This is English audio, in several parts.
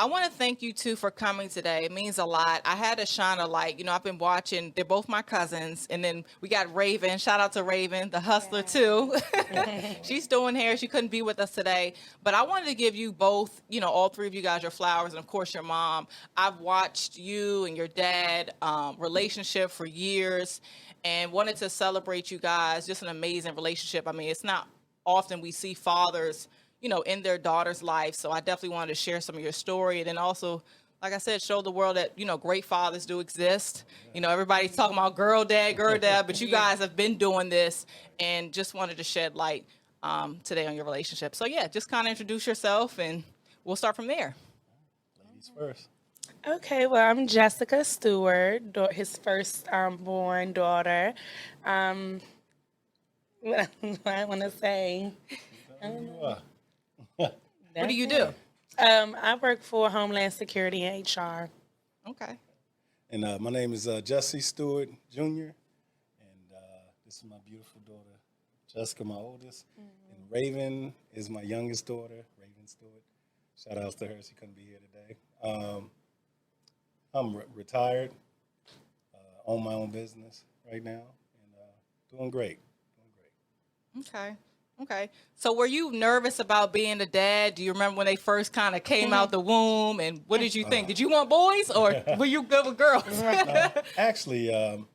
I want to thank you too for coming today. It means a lot. I had to shine a light. I've been watching. They're both my cousins, and then we got Raven. Shout out to Raven, the hustler too. She's doing hair. She couldn't be with us today, but I wanted to give you both, all three of you guys, your flowers, and of course your mom. I've watched you and your dad relationship for years, and wanted to celebrate you guys. Just an amazing relationship. I mean, it's not often we see fathers in their daughter's life. So I definitely wanted to share some of your story. And then also, like I said, show the world that, great fathers do exist. Everybody's talking about girl dad, but you guys have been doing this, and just wanted to shed light today on your relationship. So yeah, just kind of introduce yourself and we'll start from there. Ladies first. Okay, well, I'm Jessica Stewart, his first born daughter. Um, what I want to say? You are. What do you do? I work for Homeland Security and HR. Okay. And my name is Jesse Stewart Jr. And this is my beautiful daughter, Jessica, my oldest. And Raven is my youngest daughter, Raven Stewart. Shout outs to her. She couldn't be here today. I'm retired, own my own business right now, and doing great. Okay. Okay. So were you nervous about being a dad? Do you remember when they first kind of came out the womb, and what did you think? Did you want boys, or were you good with girls? Actually, I'm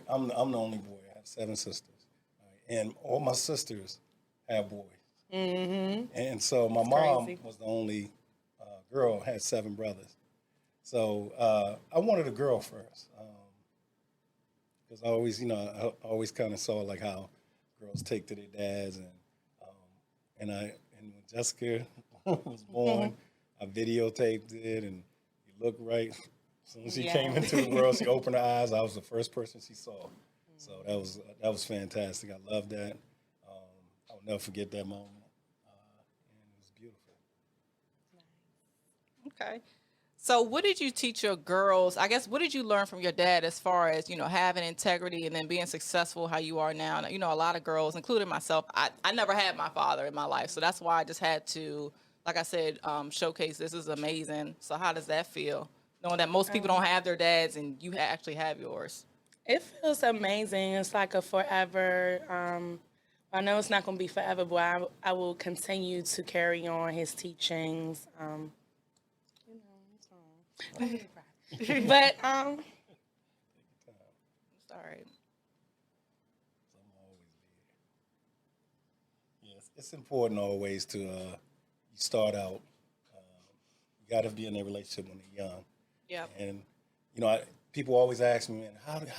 the only boy. I have 7 sisters, right? And all my sisters have boys. And so my mom crazy. was the only girl, had 7 brothers. So I wanted a girl first, because I always, I always kind of saw like how girls take to their dads, and when Jessica was born, I videotaped it, and it looked right. As soon as she came into the world, she opened her eyes. I was the first person she saw, so that was fantastic. I loved that. I'll never forget that moment, and it was beautiful. Okay. So what did you teach your girls? I guess, what did you learn from your dad as far as, having integrity and then being successful how you are now? A lot of girls, including myself, I never had my father in my life. So that's why I just had to, like I said, showcase this is amazing. So how does that feel? Knowing that most people don't have their dads and you actually have yours. It feels amazing. It's like a forever. I know it's not going to be forever, but I will continue to carry on his teachings. But Sorry. So I'm always there. Yes, it's important always to you start out. You got to be in a relationship when they're young. Yep. And people always ask me, man, how did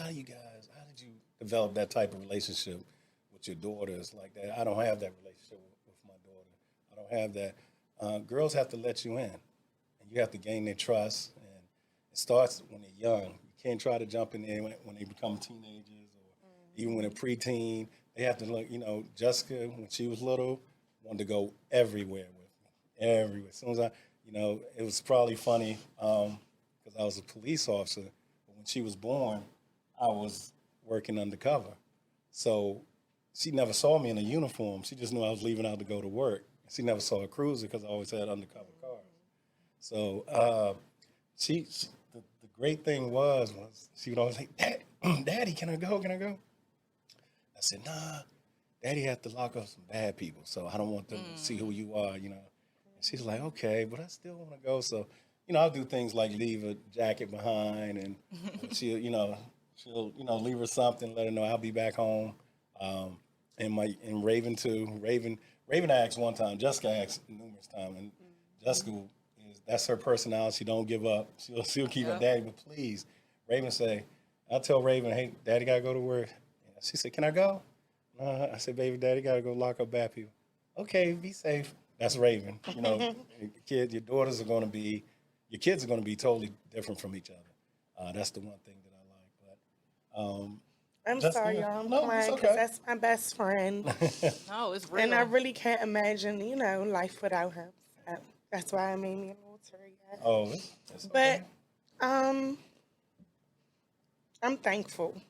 you develop that type of relationship with your daughters like that? I don't have that relationship with my daughter. I don't have that. Girls have to let you in, and you have to gain their trust. And it starts when they're young. You can't try to jump in there when they become teenagers, or even when they're preteen. They have to look. Jessica, when she was little, wanted to go everywhere with me, everywhere. As soon as it was probably funny because I was a police officer. But when she was born, I was working undercover. So she never saw me in a uniform. She just knew I was leaving out to go to work. She never saw a cruiser because I always had undercover cars. So the great thing was she would always say, Daddy, can I go? Can I go? I said, nah, Daddy had to lock up some bad people, so I don't want them to see who you are, And she's like, okay, but I still want to go. So, I'll do things like leave a jacket behind, and she'll leave her something, let her know I'll be back home. And Raven too. Raven asked one time. Jessica asked numerous times, and Jessica that's her personality. She don't give up. She'll keep her daddy, but please, Raven say, I'll tell Raven, hey, Daddy gotta go to work. She said, can I go? I said, baby, Daddy gotta go lock up bad people. Okay, be safe. That's Raven. Your kids are gonna be totally different from each other. That's the one thing that I like. But I'm Jessica, sorry, y'all. I'm no, crying it's because okay. that's my best friend. No, it's real. And I really can't imagine, life without him. So that's why I made me a little teary-eyed. Oh, it's okay. But I'm thankful.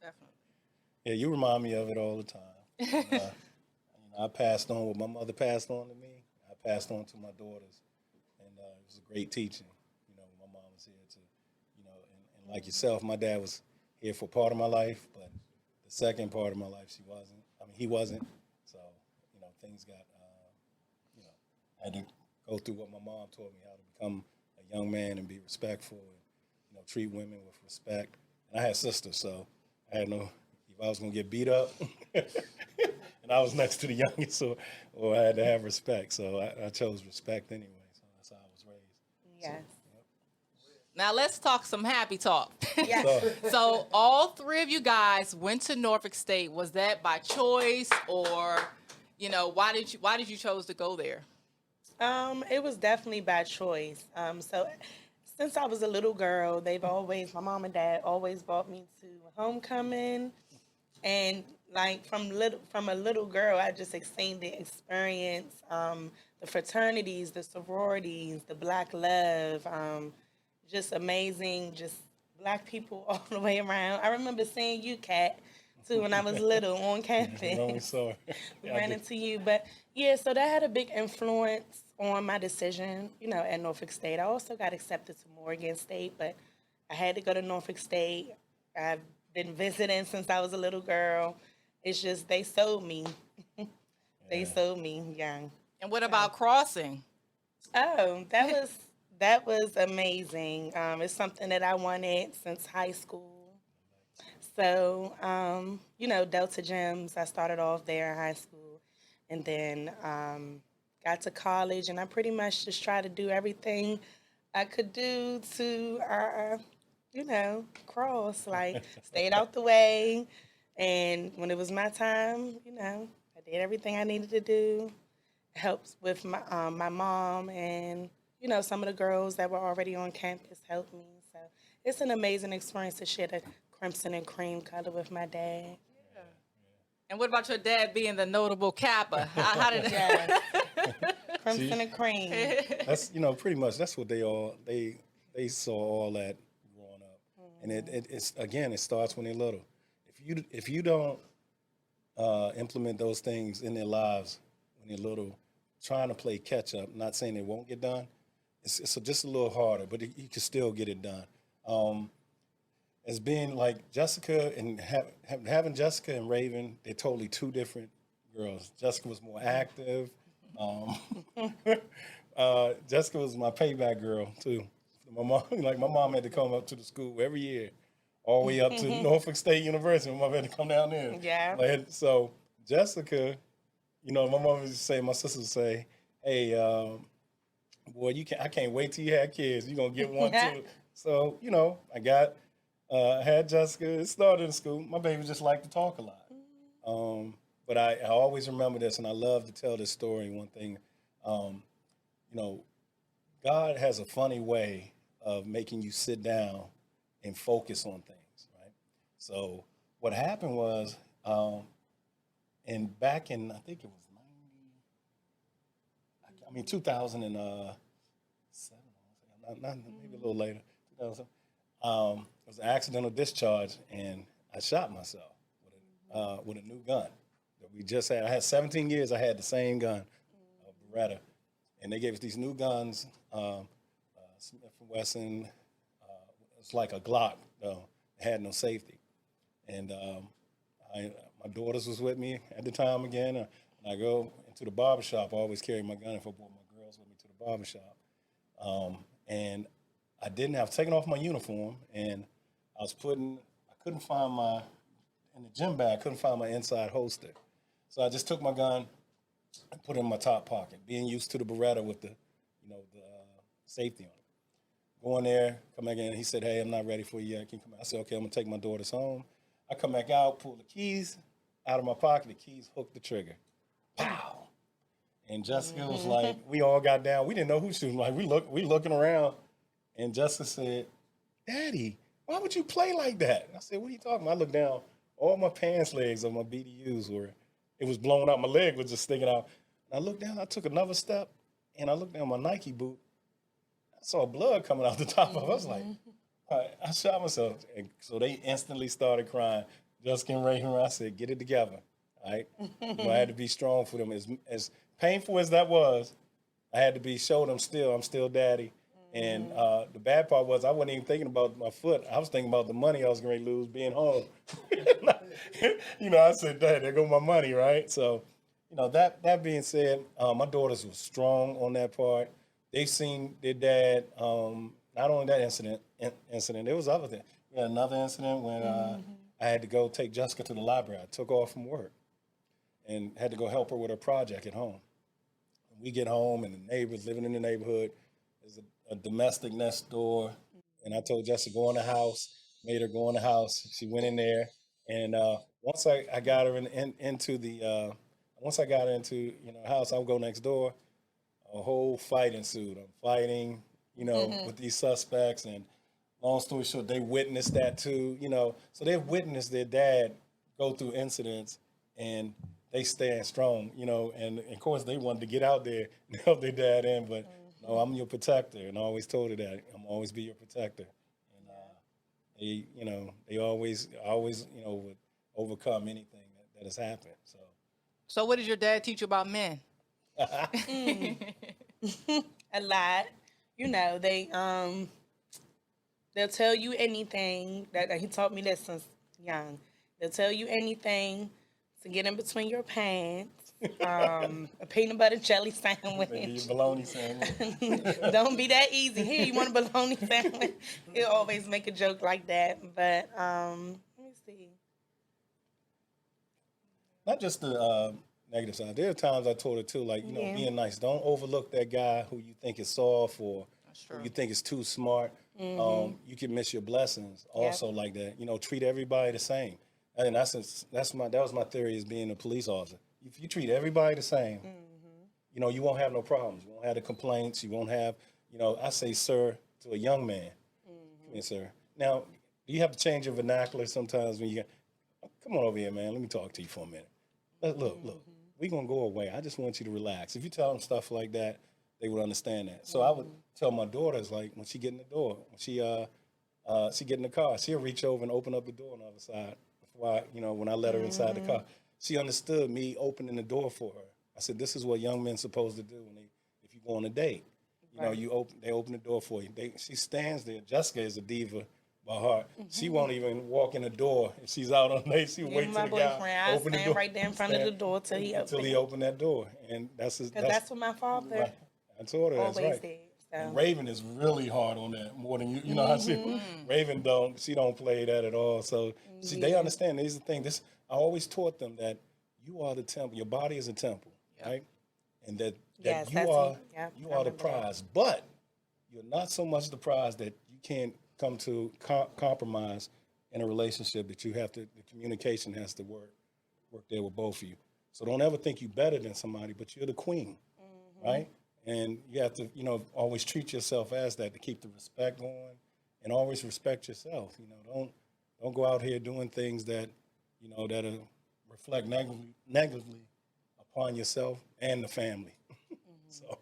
Definitely. Yeah, you remind me of it all the time. I passed on what my mother passed on to me. I passed on to my daughters, and it was a great teaching. You know, my mom was here to, you know, and like yourself, my dad was here for part of my life, but the second part of my life, she wasn't. I mean, he wasn't. So, you know, things got, you know, I had to go through what my mom taught me, how to become a young man and be respectful and, you know, treat women with respect. And I had sisters, so I had no, if I was going to get beat up, and I was next to the youngest, or I had to have respect. So I chose respect anyway. So that's how I was raised. Yes. Now let's talk some happy talk. Yes. So all three of you guys went to Norfolk State. Was that by choice, or, you know, why did you chose to go there? It was definitely by choice. So since I was a little girl, my mom and dad always brought me to homecoming, and like from a little girl, I just seen the experience, the fraternities, the sororities, the black love, just amazing, just black people all the way around. I remember seeing you, Kat, too, when I was little on campus. Only saw. We ran into you, but yeah, so that had a big influence on my decision, you know, at Norfolk State. I also got accepted to Morgan State, but I had to go to Norfolk State. I've been visiting since I was a little girl. It's just they sold me. They sold me young. And what about crossing? Oh, that was amazing. It's something that I wanted since high school. So, you know, Delta Gyms, I started off there in high school, and then got to college, and I pretty much just tried to do everything I could do to, you know, cross, like stayed out the way. And when it was my time, you know, I did everything I needed to do. Helped with my mom, and, you know, some of the girls that were already on campus helped me. So it's an amazing experience to share the crimson and cream color with my dad. And what about your dad being the notable Kappa? How did Yes. Crimson and cream. That's, you know, pretty much that's what they saw all that growing up, and it's again, it starts when they're little. If you don't implement those things in their lives when they're little, trying to play catch up, not saying it won't get done, it's just a little harder, but you can still get it done. As being like Jessica and having Jessica and Raven, they're totally two different girls. Jessica was more active. Jessica was my payback girl too. My mom had to come up to the school every year, all the way up to Norfolk State University. My mom had to come down there. Yeah. So Jessica, you know, my mom would say, my sister would say, "Hey, boy, I can't wait till you have kids. You're gonna get one too." So, you know, I had Jessica. It started in school. My baby just liked to talk a lot. But I always remember this, and I love to tell this story. One thing, you know, God has a funny way of making you sit down and focus on things, right? So what happened was, and back in, I think it was 2007, maybe a little later, 2000. It was an accidental discharge, and I shot myself with a new gun that we just had. I had 17 years. I had the same gun, a Beretta, and they gave us these new guns, Smith & Wesson. It's like a Glock, though. It had no safety, and my daughters was with me at the time again. And I go into the barbershop. I always carry my gun if I brought my girls with me to the barbershop, and I didn't have taken off my uniform, and I couldn't find in the gym bag, I couldn't find my inside holster. So I just took my gun and put it in my top pocket, being used to the Beretta with the safety on it. Go in there, come back in, he said, "Hey, I'm not ready for you yet. Can you come out?" I said, "Okay, I'm gonna take my daughters home." I come back out, pull the keys out of my pocket, the keys hooked the trigger. Pow! And Jessica was like, we all got down. We didn't know who she was. Like, we looking around. And Jessica said, "Daddy, why would you play like that?" I said, "What are you talking about?" I looked down. All my pants legs of my BDUs it was blown out. My leg was just sticking out. And I looked down. I took another step, and I looked down my Nike boot. I saw blood coming out the top of it. I was like, all right, I shot myself. And so they instantly started crying. Jessica and Raven, I said, "Get it together." All right? I had to be strong for them. As painful as that was, I had to show them still, I'm still daddy. And the bad part was I wasn't even thinking about my foot. I was thinking about the money I was going to lose being home. I said, Dad, there go my money, right? So, that being said, my daughters were strong on that part. They've seen their dad, not only that incident, there was other things. We had another incident when I had to go take Jessica to the library. I took off from work and had to go help her with her project at home. We get home and the neighbors living in the neighborhood. There's a domestic next door. And I told Jessica, go in the house, made her go in the house. She went in there. And once I got her into the, once I got her into, the house, I would go next door. A whole fight ensued. I'm fighting, with these suspects. And long story short, they witnessed that too, So they've witnessed their dad go through incidents and they stand strong, and of course they wanted to get out there and help their dad in, but no, I'm your protector, and I always told her that I'm always be your protector, and they always, would overcome anything that has happened. So what did your dad teach you about men? A lot, they'll tell you anything. That he taught me that since young. They'll tell you anything to get in between your pants, a peanut butter jelly sandwich. Maybe your bologna sandwich. Don't be that easy. Here, you want a bologna sandwich? He'll always make a joke like that. But let me see. Not just the negative side. There are times I told her too, like, being nice. Don't overlook that guy who you think is soft or who you think is too smart. You can miss your blessings also like that. Treat everybody the same. And that was my theory as being a police officer. If you treat everybody the same, you won't have no problems. You won't have the complaints. You won't have, I say sir to a young man. Come here, sir. Now, do you have to change your vernacular sometimes when come on over here, man. Let me talk to you for a minute. Look, we're going to go away. I just want you to relax. If you tell them stuff like that, they would understand that. So I would tell my daughters, like, when she get in the door, when she get in the car, she'll reach over and open up the door on the other side. When I let her inside the car, she understood me opening the door for her. I said, this is what young men supposed to do if you go on a date. They open the door for you. She stands there. Jessica is a diva by heart. She won't even walk in the door if she's out on a date. She'll wait till the guy open the door. Right there in front of the door till he open that door, and that's what my father. Right. I told her that's right. Did. So. And Raven is really hard on that more than you. You know how Raven she don't play that at all. So they understand. These are the things. I always taught them that you are the temple. Your body is a temple, right? And that you are the prize. But you're not so much the prize that you can't come to compromise in a relationship. That you have to. The communication has to work there with both of you. So don't ever think you're better than somebody, but you're the queen, right? And you have to, always treat yourself as that to keep the respect going, and always respect yourself. Don't go out here doing things that, that'll reflect negatively upon yourself and the family. So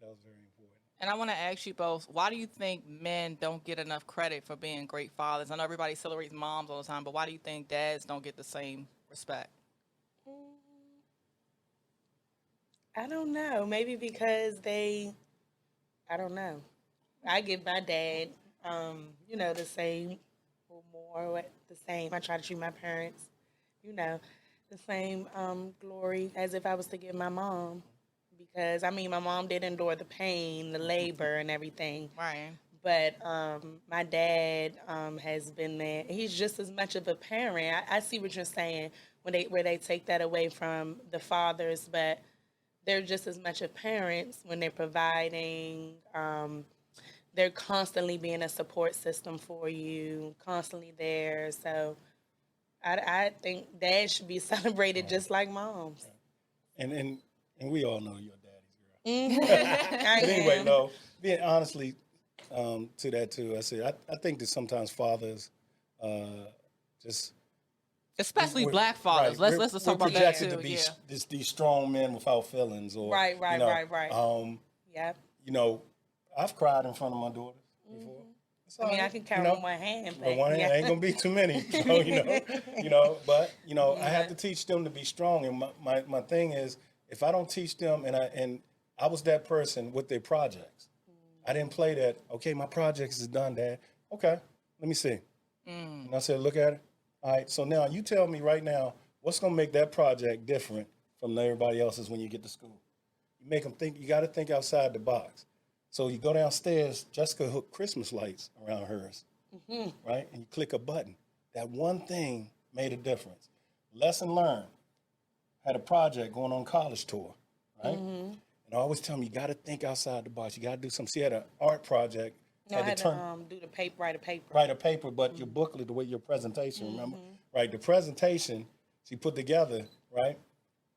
that was very important. And I want to ask you both, why do you think men don't get enough credit for being great fathers? I know everybody celebrates moms all the time, but why do you think dads don't get the same respect? I don't know. Maybe because I don't know. I give my dad, the same or more, the same. I try to treat my parents, the same glory as if I was to give my mom. Because, my mom did endure the pain, the labor, and everything. Right. But my dad has been there. He's just as much of a parent. I see what you're saying where they take that away from the fathers, but they're just as much of parents when they're providing. They're constantly being a support system for you, constantly there. So I think dads should be celebrated just like moms. And we all know you're a daddy's girl. But anyway, no, being honestly to that too, I think that sometimes fathers just... Especially black fathers. Right. Let's talk about that too. To be these strong men without feelings, or right. I've cried in front of my daughters before. I can count on one hand, but one hand ain't gonna be too many. But I have to teach them to be strong. And my thing is, if I don't teach them, and I was that person with their projects. I didn't play that, okay, my project is done, Dad. Okay, let me see. And I said, look at it. All right, so now you tell me right now, what's going to make that project different from everybody else's when you get to school? You make them think, you got to think outside the box. So you go downstairs, Jessica hooked Christmas lights around hers, right? And you click a button. That one thing made a difference. Lesson learned. Had a project going on college tour, right? And I always tell them, you got to think outside the box. You got to do something. She had an art project. No, I had to do the paper, write a paper. Write a paper, but your booklet, the way your presentation, remember? Right, the presentation she put together, right?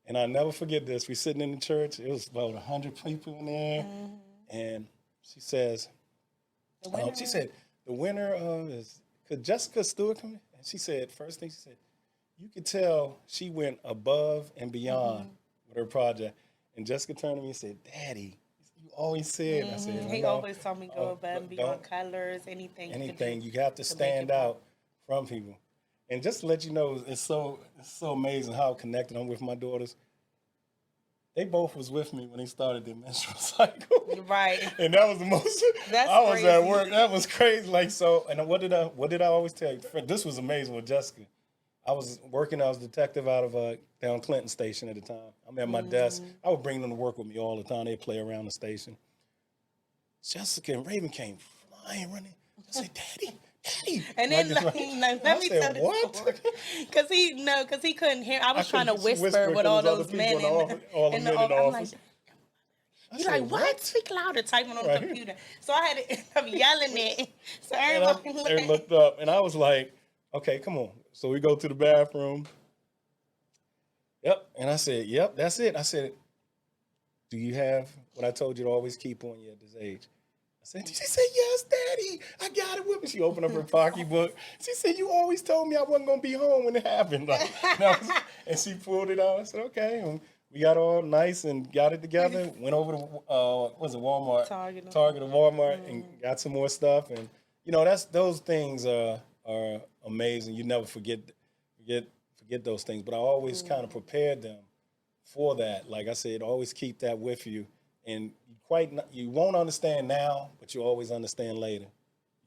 And I'll never forget this. We're sitting in the church. It was about 100 people in there. And she says, the winner is, could Jessica Stewart come in? And she said, first thing she said, you could tell she went above and beyond with her project. And Jessica turned to me and said, Daddy, you always said, I said, he always told me go above and beyond colors, anything. Anything, you have to stand out from people. And just to let you know, it's so amazing how connected I'm with my daughters. They both was with me when they started their menstrual cycle. Right. And that was the most, That's I was crazy. at work. That was crazy. Like, so, and what did I always tell you? This was amazing with Jessica. I was working, I was a detective out of down Clinton Station at the time. I'm at my desk. I would bring them to work with me all the time. They'd play around the station. Jessica and Raven came flying, running. I said, Daddy. And then, let me tell the story. Because he couldn't hear. I was trying to whisper with all those men in the office. You're like, what? Speak louder, typing on the computer. So I had to end up yelling it. So everybody looked up, and I was like, okay, come on. So we go to the bathroom. Yep. And I said, yep, that's it. I said, do you have what I told you to always keep on you at this age? I said, she said, yes, Daddy. I got it with me. She opened up her pocketbook. She said, you always told me I wasn't going to be home when it happened. Like, and she pulled it out. I said, okay. And we got all nice and got it together. Went over to, Walmart? Target or Walmart and got some more stuff. And, those things are amazing. You never forget those things. But I always kind of prepared them for that. Like I said, always keep that with you. And you won't understand now, but you always understand later.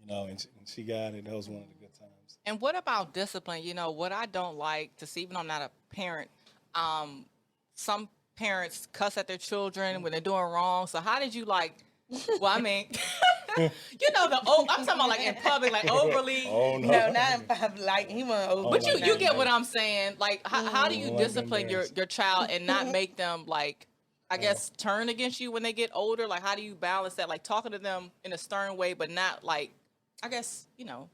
And she got it. That was one of the good times. And what about discipline? What I don't like to see, even though I'm not a parent, some parents cuss at their children when they're doing wrong. So how did you I'm talking about like in public, like overly. Oh, no, not in public. Like he went over. But you get what I'm saying. Like, how do you discipline your child and not make them I guess turn against you when they get older? Like, how do you balance that? Like talking to them in a stern way, but not I guess, Let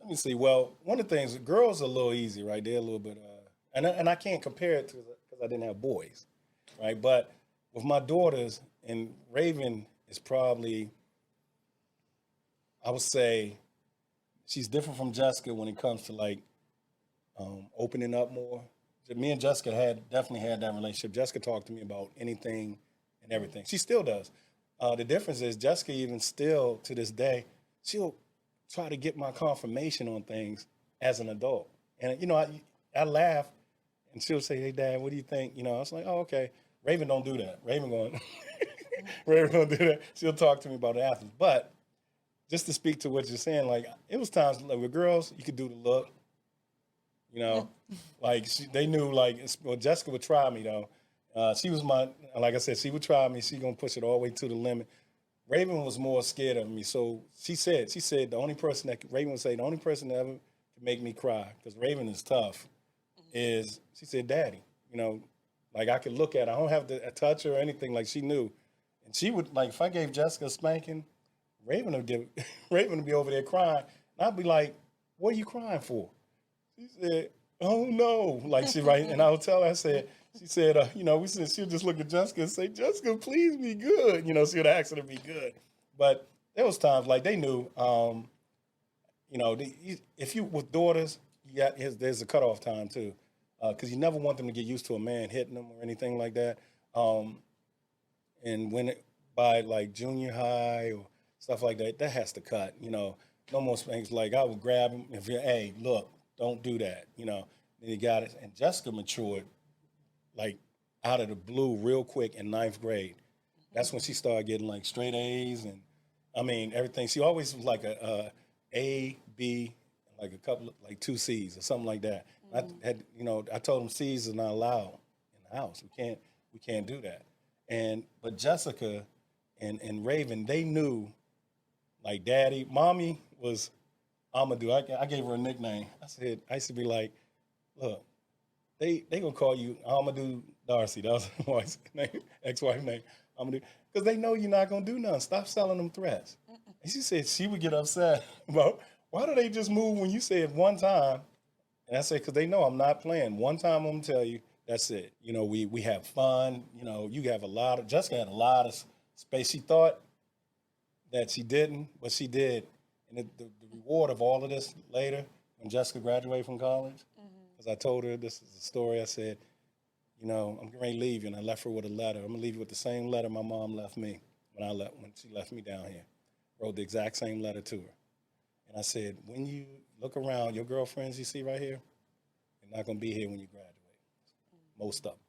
me see. Well, one of the things, girls are a little easy, right? They're a little bit, and I can't compare it to because I didn't have boys, right? But with my daughters, and Raven is probably, I would say, she's different from Jessica when it comes to opening up more. Me and Jessica definitely had that relationship. Jessica talked to me about anything and everything. She still does. The difference is Jessica even still to this day, she'll try to get my confirmation on things as an adult. And, I laugh and she'll say, hey, Dad, what do you think? I was like, oh, okay. Raven don't do that. Raven don't do that. She'll talk to me about it after. But just to speak to what you're saying, it was times with girls, you could do the look. They knew, Jessica would try me, though. She was like I said, she would try me. She's going to push it all the way to the limit. Raven was more scared of me. So she said, the only person that ever could make me cry, because Raven is tough, is, she said, Daddy, I could look at her. I don't have to touch her or anything. She knew. And she would, if I gave Jessica a spanking, Raven would be over there crying. And I'd be like, what are you crying for? She said, oh, no. And I would tell her, she said, she'll just look at Jessica and say, Jessica, please be good. She would ask her to be good. But there was times, they knew, if you, with daughters, there's a cutoff time, too. Because you never want them to get used to a man hitting them or anything like that. And by, junior high or stuff like that, that has to cut, No more things I would grab him. Hey, look. Don't do that, Then he got it. And Jessica matured, out of the blue real quick in 9th grade. That's when she started getting like straight A's, and I mean everything. She always was like a B, like a couple, like two C's or something like that. I had, I told them C's is not allowed in the house. We can't do that. And but Jessica and Raven, they knew, like daddy, mommy was Amadou. I gave her a nickname. I used to be like, look, they gonna call you Amadou Darcy. That was my wife's name, ex-wife name, Amadou, because they know you're not gonna do nothing. Stop selling them threats. And she said she would get upset about, why do they just move when you say it one time? And I said, because they know I'm not playing. One time I'm gonna tell you, that's it. We have fun. You have Jessica had a lot of space. She thought that she didn't, but she did. And the reward of all of this later, when Jessica graduated from college, because I told her, this is a story, I said, I'm getting ready to leave you, and I left her with a letter. I'm gonna leave you with the same letter my mom left me when she left me down here. Wrote the exact same letter to her. And I said, when you look around, your girlfriends you see right here, they're not gonna be here when you graduate. Most of them.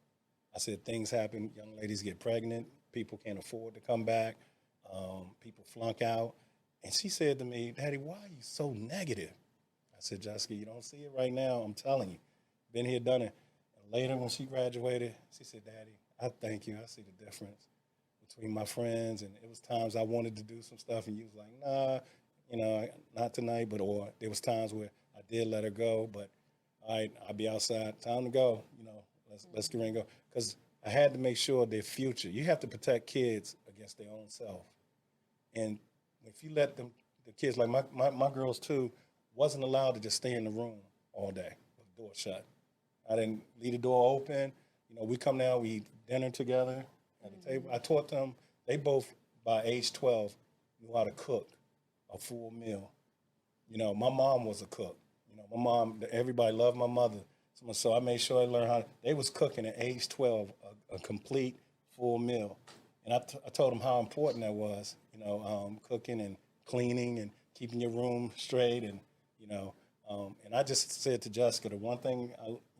I said, things happen, young ladies get pregnant, people can't afford to come back, people flunk out. And she said to me, Daddy, why are you so negative? I said, Jessica, you don't see it right now. I'm telling you. Been here, done it. And later when she graduated, she said, Daddy, I thank you. I see the difference between my friends. And it was times I wanted to do some stuff and you was like, nah, not tonight. Or there was times where I did let her go, but all right, I'll be outside. Time to go. Let's get ready and go. Because I had to make sure their future. You have to protect kids against their own self. And if you let the kids, like my girls too, wasn't allowed to just stay in the room all day with the door shut. I didn't leave the door open. We come down, we eat dinner together at the table. I taught them, they both by age 12 knew how to cook a full meal. My mom was a cook. My mom, everybody loved my mother. So I made sure I learned they was cooking at age 12, a complete full meal. And I told them how important that was, cooking and cleaning and keeping your room straight. And, and I just said to Jessica, the one thing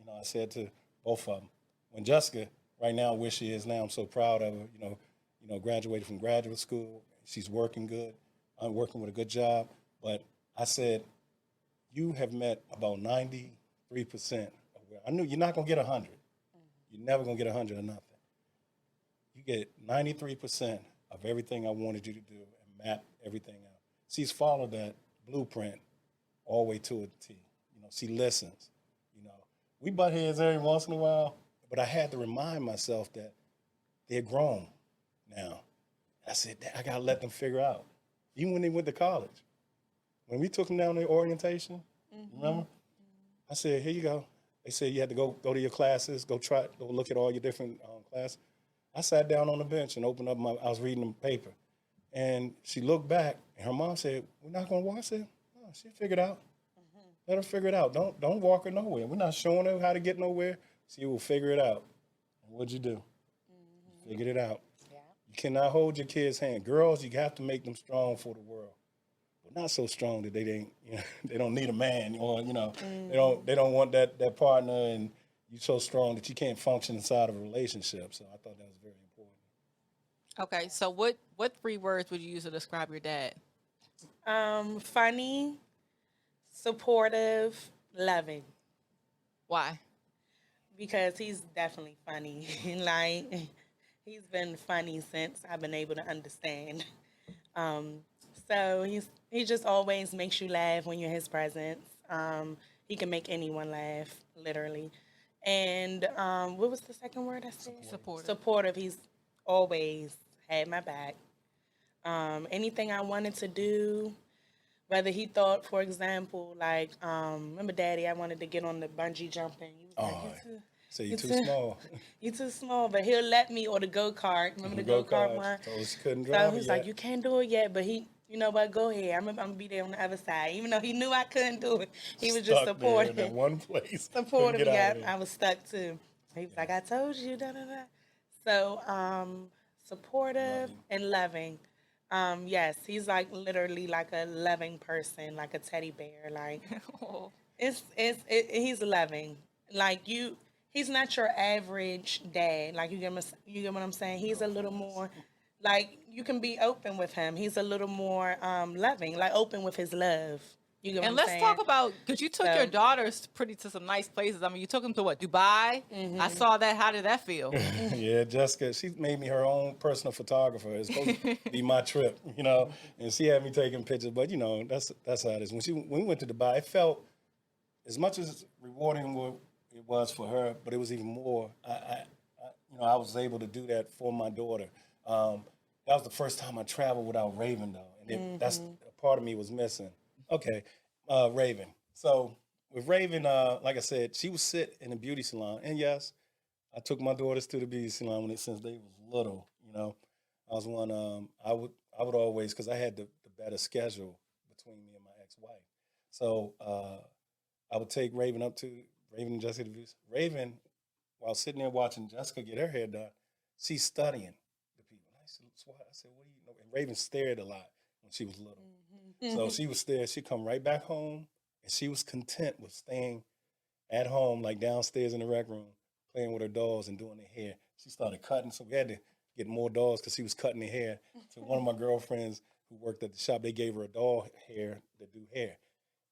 I said to both of them, when Jessica, right now, where she is now, I'm so proud of her, graduated from graduate school. She's working good. I'm working with a good job. But I said, you have met about 93% of where I knew you're not going to get 100. You're never going to get 100 or nothing. You get 93% of everything I wanted you to do and map everything out. She's followed that blueprint all the way to a T. She listens. We butt heads every once in a while, but I had to remind myself that they're grown now. I said, I got to let them figure out. Even when they went to college. When we took them down to orientation, remember? I said, here you go. They said you had to go to your classes, go look at all your different classes. I sat down on the bench and opened up I was reading the paper. And she looked back, and her mom said, we're not going to watch it? Oh, she'll figure it out. Let her figure it out. Don't walk her nowhere. We're not showing her how to get nowhere. She will figure it out. And what'd you do? You figured it out. Yeah. You cannot hold your kids' hand. Girls, you have to make them strong for the world. But not so strong that they don't need a man, or they don't want that partner, and you're so strong that you can't function inside of a relationship. So I thought that was very important. Okay, so what 3 words would you use to describe your dad? Funny, supportive, loving. Why? Because he's definitely funny. Like, he's been funny since I've been able to understand. So he just always makes you laugh when you're in his presence. He can make anyone laugh, literally. And what was the second word I said? Supportive. Supportive. He's always had my back. Anything I wanted to do, whether he thought, for example, like, remember, Daddy, I wanted to get on the bungee jumping. He was like, you're too small. You're too small, but he'll let me, or the go-kart. Remember the go-kart one? Told us she couldn't drive So he's yet. like, you can't do it yet, but you know what, go ahead. I'm going to be there on the other side. Even though he knew I couldn't do it, he was just supportive. There in that one place. Supportive, yeah. I was stuck too. He was like, I told you, da-da-da. So, supportive and loving. Yes, he's like literally like a loving person, like a teddy bear. Like, he's loving. Like, he's not your average dad. Like, you get what I'm saying? He's a little more like you can be open with him. He's a little more loving, like open with his love. You get what And I'm let's saying? talk about, because you took your So, daughters to some nice places. I mean, you took them to what, Dubai? I saw that. How did that feel? Yeah, Jessica, she made me her own personal photographer. It's supposed to be my trip, and she had me taking pictures. But that's how it is. When we went to Dubai, it felt as much as rewarding what it was for her, but it was even more. I was able to do that for my daughter. That was the first time I traveled without Raven, though, and that's a part of me was missing. Okay, Raven. So with Raven, like I said, she would sit in a beauty salon, and yes, I took my daughters to the beauty salon since they was little. I was one. I would always, because I had the better schedule between me and my ex-wife. So I would take Raven up to Raven and Jessica to the beauty. Raven, while sitting there watching Jessica get her hair done, she's studying the people. I said, "What do you know?" And Raven stared a lot when she was little. So she was there. She'd come right back home, and she was content with staying at home, like downstairs in the rec room, playing with her dolls and doing their hair. She started cutting, so we had to get more dolls because she was cutting their hair. So one of my girlfriends who worked at the shop, they gave her a doll hair to do hair.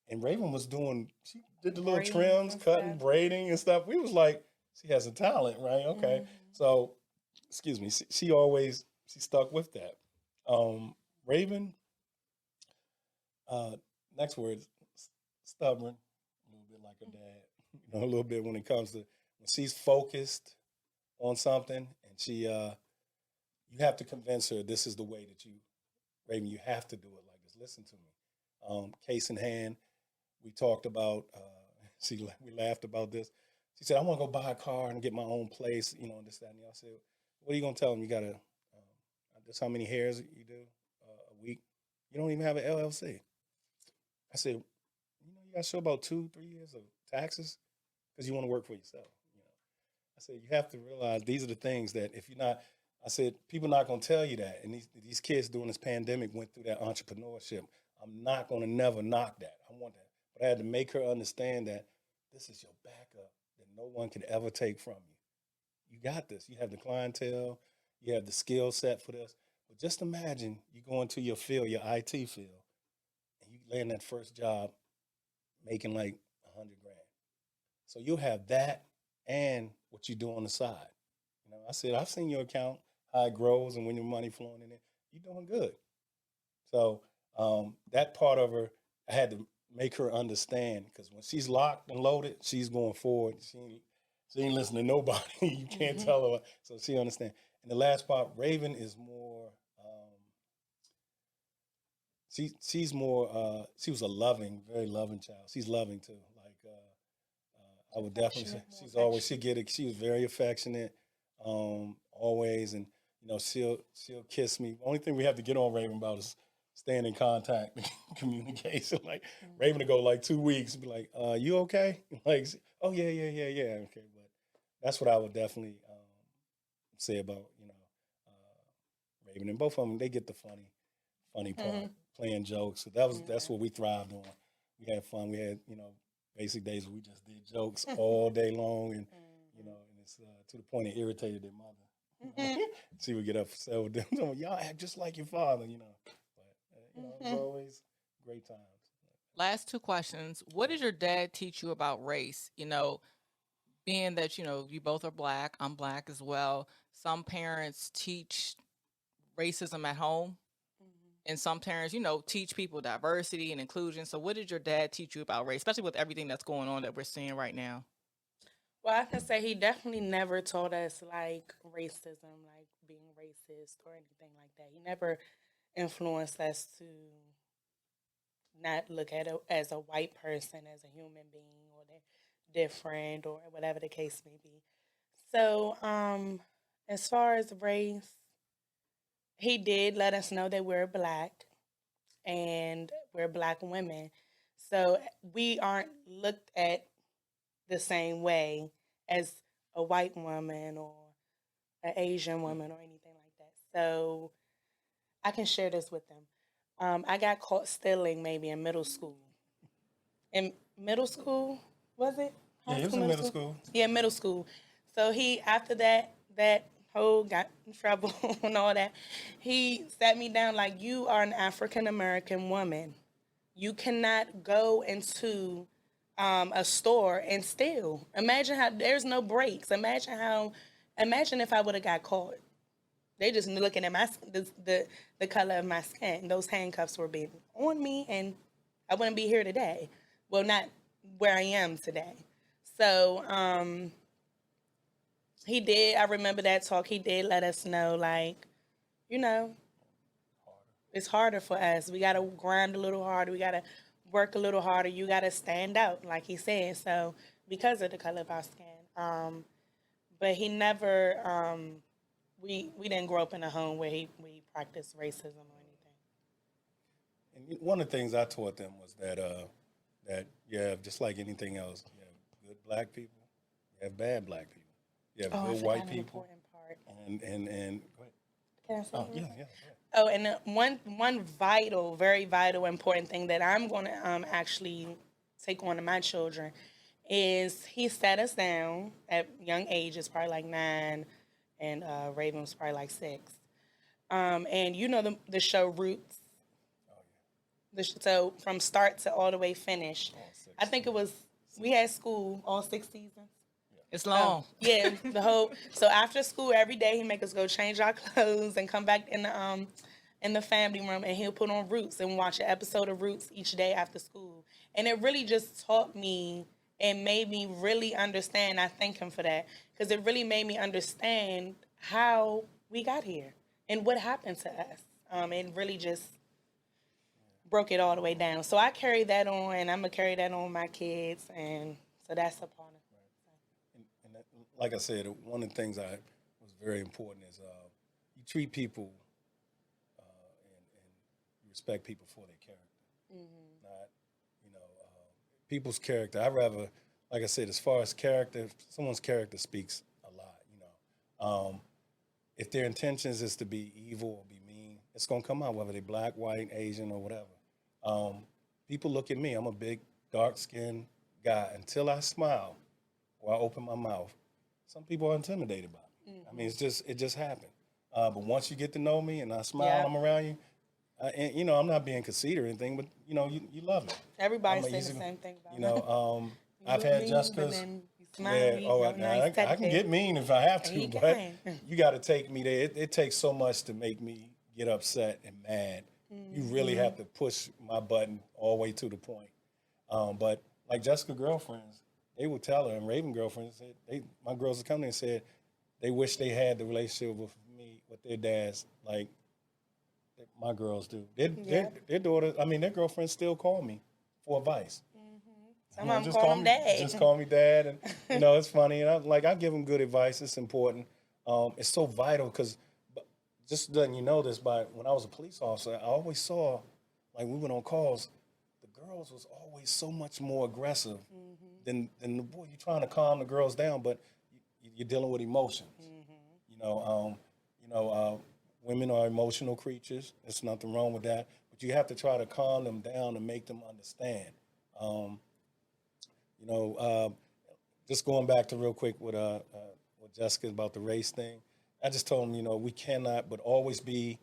And Raven was she did the little braids trims, and cutting, stuff. braiding and stuff. We was like, she has a talent, right? Okay. So, excuse me, she stuck with that. Raven, next word, stubborn, a little bit like her dad. A little bit when it comes to when she's focused on something, and you have to convince her this is the way that Raven, you have to do it like this. Listen to me. Case in hand, we talked about. We laughed about this. She said, "I want to go buy a car and get my own place, and this, that, and the other." I said, "What are you gonna tell them? You gotta. This how many hairs you do a week? You don't even have an LLC." I said, "You got to show about 2, 3 years of taxes because you want to work for yourself." I said, "You have to realize these are the things that if you're not." I said, "People not gonna tell you that." And these kids during this pandemic went through that entrepreneurship. I'm not gonna never knock that. I want that, but I had to make her understand that this is your backup that no one can ever take from you. You got this. You have the clientele. You have the skill set for this. But just imagine you go into your field, your IT field, and you land that first job making like 100 grand. So you'll have that and what you do on the side. I said, I've seen your account, how it grows and when your money flowing in it, you're doing good. So that part of her, I had to make her understand because when she's locked and loaded, she's going forward. She ain't listening to nobody. You can't tell her. So she understand. And the last part, Raven is more. She's more. She was a loving, very loving child. She's loving too. Like I would definitely say, Affectionate, more she's always affectionate. she was very affectionate, always, and she'll kiss me. Only thing we have to get on Raven about is staying in contact, communication. Like Raven to go like 2 weeks, and be like, "You okay?" Like, "Oh yeah, yeah, yeah, yeah, okay." But that's what I would definitely say about Raven and both of them. They get the funny part, playing jokes. So that's what we thrived on. We had fun. We had basic days where we just did jokes all day long, and it's to the point it irritated their mother. She would get upset with them. Y'all act just like your father. But it was always great times. Last two questions. What did your dad teach you about race? Being that, you both are black, I'm black as well. Some parents teach racism at home, and some parents, teach people diversity and inclusion. So what did your dad teach you about race, especially with everything that's going on that we're seeing right now? Well, I can say he definitely never taught us like racism, like being racist or anything like that. He never influenced us to not look at it as a white person, as a human being, or they're different, or whatever the case may be. So, as far as race, he did let us know that we're black and we're black women. So we aren't looked at the same way as a white woman or an Asian woman or anything like that. So I can share this with them. I got caught stealing maybe in middle school. In middle school, was it? Yeah, High he was school, in middle middle school? school. Yeah, middle school. So he after that whole got in trouble and all that. He sat me down like, you are an African American woman. You cannot go into a store and steal. Imagine how there's no breaks. Imagine if I would have got caught. They just looking at the color of my skin. Those handcuffs were being on me, and I wouldn't be here today. Well, not where I am today. So he did. I remember that talk. He did let us know, like, you know, it's harder for us. We got to grind a little harder. We got to work a little harder. You got to stand out, like he said. So because of the color of our skin. But he never. We didn't grow up in a home where we practiced racism or anything. And one of the things I taught them was that just like anything else, you have good black people, you have bad black people, you have good white people, and go ahead. Can I say that? Yeah, yeah. Oh, and one vital, very vital, important thing that I'm going to actually take on to my children is he sat us down at young ages, probably like 9, and Raven was probably like 6. And you know the show Roots. So from start to all the way finish, I think it was we had school all 6 seasons. It's long. Yeah, the whole. So after school, every day he make us go change our clothes and come back in the family room, and he'll put on Roots and watch an episode of Roots each day after school. And it really just taught me and made me really understand. I thank him for that because it really made me understand how we got here and what happened to us. It really just broke it all the way down. So I carry that on, and I'm gonna carry that on with my kids, and so that's a part of it. And that, like I said, one of the things I was very important is you treat people and you respect people for their character, not people's character. I rather, like I said, as far as character, someone's character speaks a lot. If their intentions is to be evil or be mean, it's gonna come out whether they're black, white, Asian, or whatever. People look at me. I'm a big, dark-skinned guy. Until I smile or I open my mouth, some people are intimidated by me. I mean, it just happened. But once you get to know me and I smile, I'm around you. And I'm not being conceited or anything, but you love me. Everybody says the same thing about me. I've had Jessica's. I can get mean if I have to, but you got to take me there. It takes so much to make me get upset and mad. You really have to push my button all the way to the point. But like Jessica girlfriends, they would tell her, and Raven girlfriends said, my girls would come there and said they wish they had the relationship with me, with their dads, like my girls do. Their daughters, their girlfriends still call me for advice. Some of them call them dad. Just call me dad, and it's funny. And I give them good advice. It's important. It's so vital because just letting you know this, by when I was a police officer, I always saw, like we went on calls, the girls was always so much more aggressive than the boy. You're trying to calm the girls down, but you're dealing with emotions. Women are emotional creatures. There's nothing wrong with that, but you have to try to calm them down and make them understand. Just going back to real quick with Jessica about the race thing, I just told them, we cannot but always be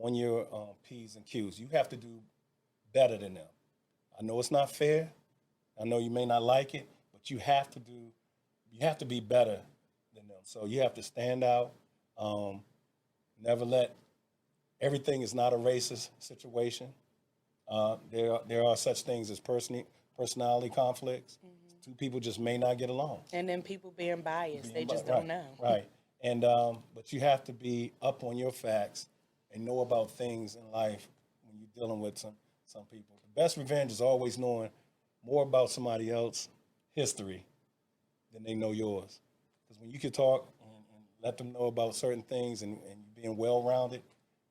on your P's and Q's. You have to do better than them. I know it's not fair. I know you may not like it, but you have to be better than them. So you have to stand out. Never let, everything is not a racist situation. There are such things as personality conflicts. Two people just may not get along. And then people being biased, they just don't know. Right. And but you have to be up on your facts and know about things in life when you're dealing with some people. The best revenge is always knowing more about somebody else's history than they know yours. Because when you can talk and let them know about certain things and being well-rounded,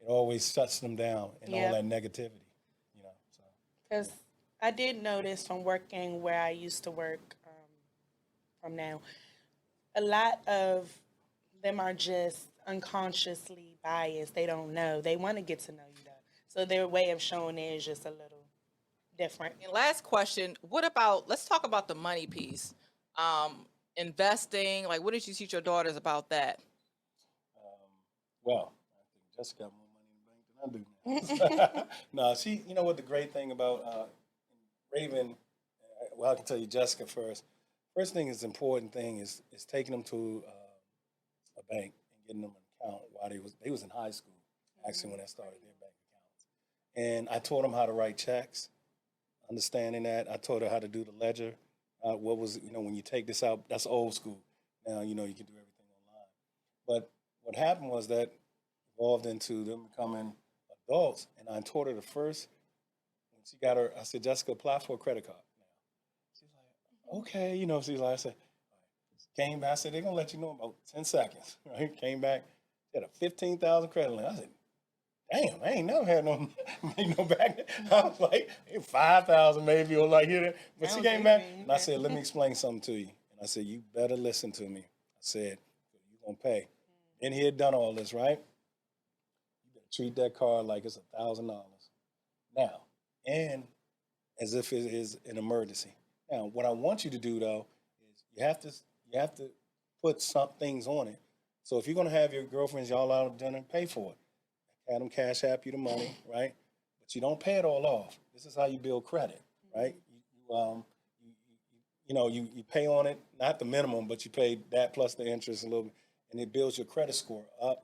it always shuts them down and all that negativity. Because I did notice from working where I used to work from now, a lot of them are just unconsciously biased. They don't know. They want to get to know you, though. So their way of showing it is just a little different. And last question, let's talk about the money piece. Investing, like what did you teach your daughters about that? Well, I think Jessica got more money in the bank than I do now. No, she. You know what the great thing about Raven? Well, I can tell you Jessica first. First thing is important thing is taking them to a bank and getting them an account while they was in high school. Actually, when I started their bank accounts, and I taught them how to write checks. Understanding that, I taught her how to do the ledger. What was when you take this out? That's old school. Now you can do everything online. But what happened was that evolved into them becoming adults, and I taught her the first when she got her. I said, Jessica, apply for a credit card. She's like, okay, she's like, I said, came back. I said, they're gonna let you know in about 10 seconds. Right? Came back, she had a 15,000 credit limit. I said, damn, I ain't never had no made no back. I was like 5,000 maybe or like here. But she came back and I said, let me explain something to you. And I said, you better listen to me. I said, you're gonna pay. And he had done all this, right? You better treat that card like it's $1,000 now, and as if it is an emergency. Now, what I want you to do though is you have to put some things on it. So if you're gonna have your girlfriends, y'all out to dinner, pay for it. Have them cash app you the money, right? But you don't pay it all off. This is how you build credit, right? You pay on it, not the minimum, but you pay that plus the interest a little bit, and it builds your credit score up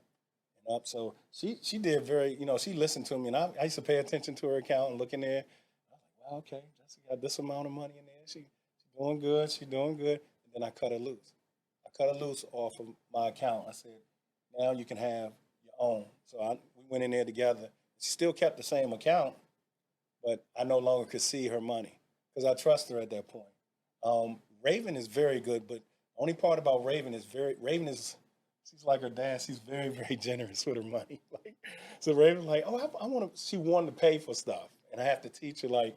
and up. So she did very, she listened to me, and I used to pay attention to her account and look in there. I was like, wow, okay, Jessica got this amount of money in there. She's doing good. She's doing good. And then I cut her loose. I cut her loose off of my account. I said, now you can have your own. So we went in there together. She still kept the same account, but I no longer could see her money because I trust her at that point. Raven is very good, but the only part about Raven is she's like her dad. She's very very generous with her money. Like so, Raven's like, oh, I want to. She wanted to pay for stuff, and I have to teach her like,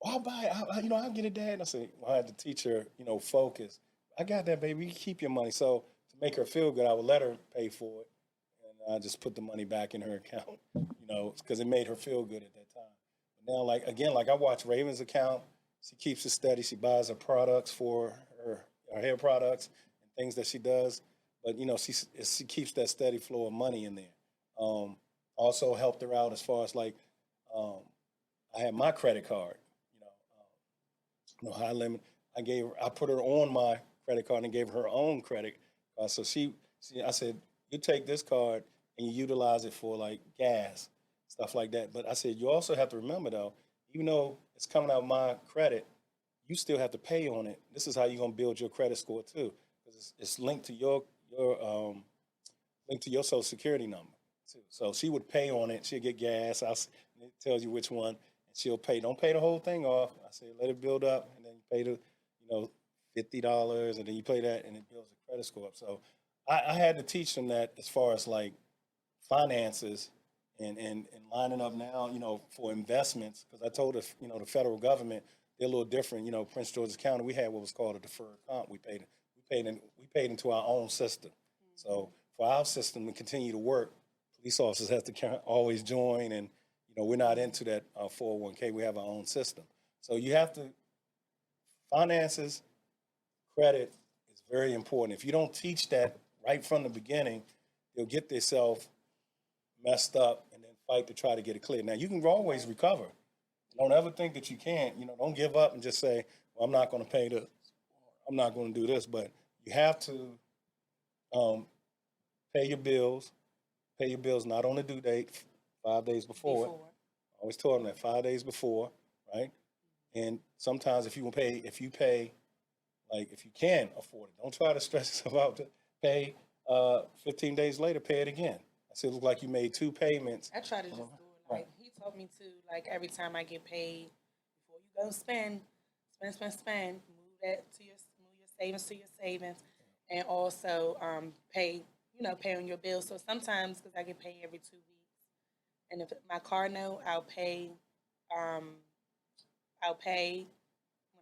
oh, I'll buy it. I'll get it, Dad. And I said, well, I had to teach her, focus. I got that, baby. You keep your money. So to make her feel good, I would let her pay for it, and I just put the money back in her account, because it made her feel good at that time. But now, like again, like I watch Raven's account. She keeps it steady. She buys her products for her hair products and things that she does. But she keeps that steady flow of money in there. Also helped her out as far as like um, I had my credit card. High limit. I put her on my credit card and gave her own credit. So I said, you take this card and you utilize it for like gas, stuff like that. But I said, you also have to remember though, even though it's coming out of my credit, you still have to pay on it. This is how you're gonna build your credit score too, because it's linked to your social security number too. So she would pay on it. She'll get gas. It tells you which one, and she'll pay. Don't pay the whole thing off. I say let it build up, and then you pay $50, and then you pay that, and it builds the credit score up. So I had to teach them that as far as like finances and lining up now, for investments. Because I told us, the federal government, they're a little different. Prince George's County, we had what was called a deferred comp. We paid into our own system. So for our system to continue to work, police officers have to always join, and we're not into that 401k. We have our own system. So you have to finances, credit is very important. If you don't teach that right from the beginning, they'll get themselves messed up and then fight to try to get it clear. Now you can always recover. Don't ever think that you can't. Don't give up and just say, "Well, I'm not going to pay this. I'm not going to do this." But you have to pay your bills. Pay your bills not on the due date, 5 days before. I always told them that 5 days before, right? And sometimes if you pay, like if you can afford it, don't try to stress yourself out to pay 15 days later, pay it again. I said, it looked like you made two payments. I try to just do it like he told me to, like every time I get paid, before you go spend, move your savings to your savings, and also pay on your bills. So sometimes, because I get paid every 2 weeks, and if my car note, I'll pay when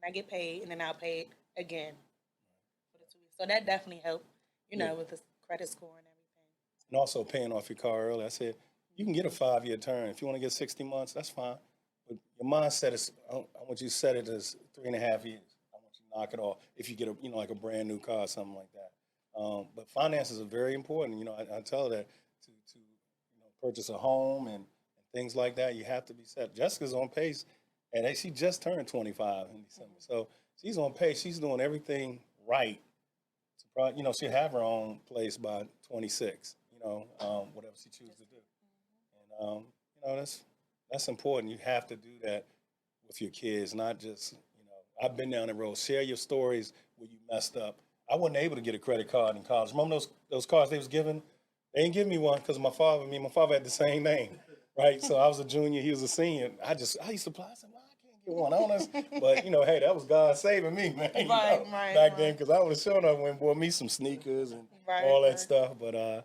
I get paid, and then I'll pay it again for the 2 weeks. So that definitely helped, with the credit score and everything. And also paying off your car early. I said, you can get a 5-year term. If you want to get 60 months, that's fine. But your mindset is, I want you to set it as 3.5 years. I want you to knock it off. If you get like a brand new car or something like that. But finances are very important. I tell her that to purchase a home and things like that, you have to be set. Jessica's on pace, and she just turned 25 in December, so she's on pace. She's doing everything right. You know, she'll have her own place by 26. You know, whatever she chooses to do, and you know, that's important. You have to do that with your kids, not just, you know. I've been down the road. Share your stories where you messed up. I wasn't able to get a credit card in college. Remember those cards they was giving? They didn't give me one because me and my father had the same name, right? So I was a junior, he was a senior. I used to apply. I said, well, I can't get one. I don't know. But, you know, hey, that was God saving me, man. You know, back then, because I would have shown up and bought me some sneakers and all that stuff. But no,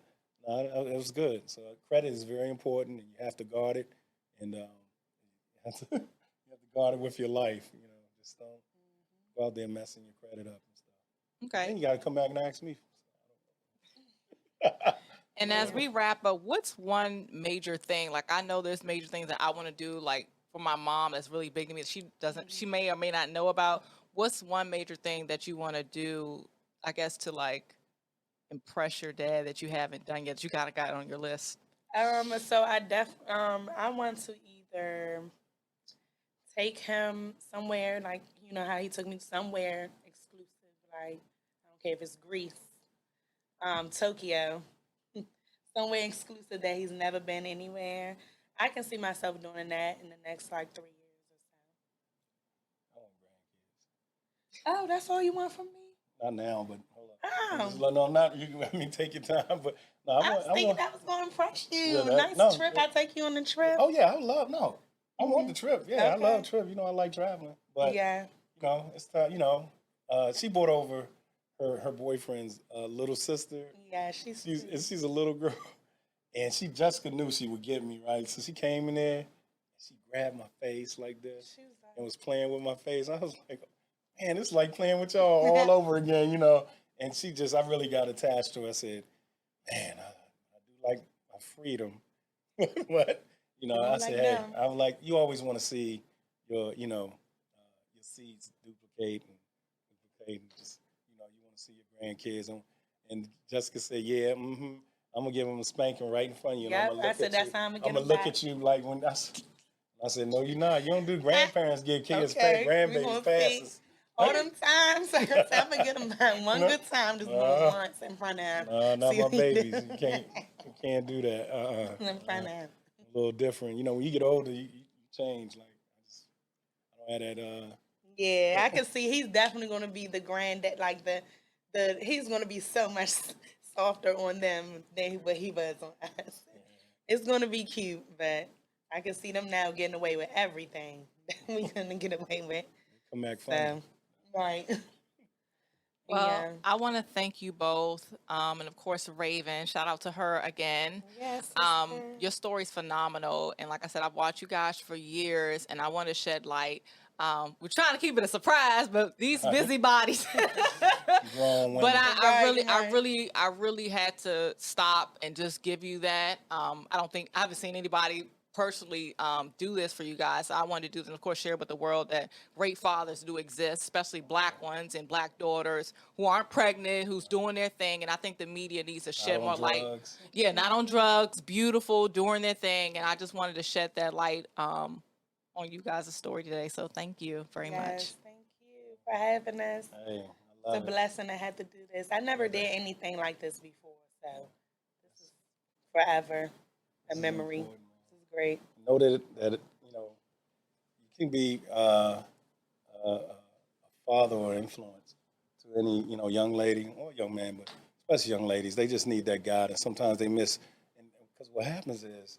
it was good. So credit is very important, and you have to guard it, and you have to guard it with your life. You know, just don't go out there messing your credit up and stuff. Okay. Then you got to come back and ask me. And as we wrap up, what's one major thing? Like, I know there's major things that I want to do, like for my mom, that's really big to me. She may or may not know about. What's one major thing that you want to do, I guess, to like impress your dad that you haven't done yet, that you kind of got on your list? So I want to either take him somewhere, like, you know how he took me somewhere exclusive, like, I don't care if it's Greece, Tokyo, somewhere exclusive that he's never been anywhere. I can see myself doing that in the next like 3 years or I want grandkids. so. Oh, that's all you want from me? Not now, but hold on. Oh. No, not you. I mean, take your time. But no, I was thinking that was going to impress you. Yeah, nice trip. I take you on the trip. Oh yeah, I love I want the trip. Yeah, I Okay. love the trip. You know, I like traveling. But Yeah. you know, it's time. You know, she brought over her boyfriend's little sister. Yeah, she's She's a little girl, and Jessica knew she would get me right. So she came in there, she grabbed my face like this, She was like, and was playing with my face. I was like, man, it's like playing with y'all all over again, you know. And I really got attached to her. I said, man, I do like my freedom. But, you know, You I don't said, like hey, them. I was like, you always want to see your, you know, your seeds duplicate and just, you know, you want to see your grandkids. And Jessica said, yeah, I'm going to give them a spanking right in front of you. Yep, I'm gonna I look said at that's you. how I'm I'm gonna going to get 'em look back. at you like when I said, no, you're not. You don't do grandparents give kids Okay, we grandbabies gonna passes. see. All them times, I'm gonna get them back one No. good time, just once in front of him. No, not See my what he babies. do. You can't do that. In front of him. A little different. You know, when you get older, you change. Like I don't have that. Yeah, I can see he's definitely gonna be the granddad, like the he's gonna be so much softer on them than what he was on us. It's gonna be cute, but I can see them now getting away with everything that we couldn't get away with. Come back fun. So, right. Well, Yeah. I want to thank you both, and of course Raven. Shout out to her again. Yes. Your story's phenomenal, and like I said, I've watched you guys for years, and I want to shed light. We're trying to keep it a surprise, but these busybodies. Grown women. But Right. I really had to stop and just give you that. I haven't seen anybody personally do this for you guys. So I wanted to do this, and of course share with the world that great fathers do exist, especially black ones and black daughters who aren't pregnant, who's doing their thing. And I think the media needs to shed more light. Drugs. Yeah, not on drugs, beautiful, doing their thing. And I just wanted to shed that light on you guys' story today. So thank you very much. Yes, thank you for having us. Hey, I It's love a it. blessing to have to do this. I never did anything like this before, so this is forever a memory. Important, man. This is great. Know that you know you can be a father or influence to any young lady or young man, but especially young ladies. They just need that guidance. Sometimes they miss, and because what happens is